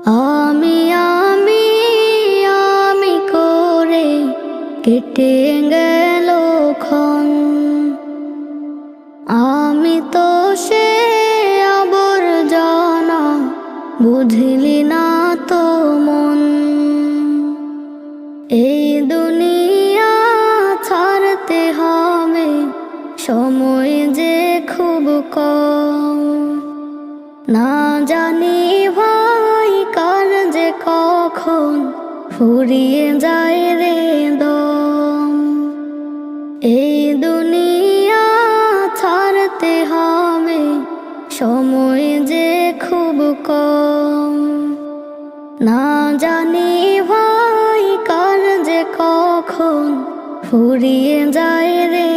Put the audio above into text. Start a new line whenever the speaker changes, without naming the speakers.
আমি আমি আমি করে কেটে গেল ক্ষণ। আমি তো সে আবর্জনা, বুঝলি না তো মন। এই দুনিয়া ছাড়তে হবে, সময় যে খুব কম। না জানি ভাই কার যে কখন ফুরিয়ে যায় রে দম। এই দুনিয়া ছাড়তে হবে, সময় যে খুব কম। না জানি ভাই কার যে কখন ফুরিয়ে যায় রে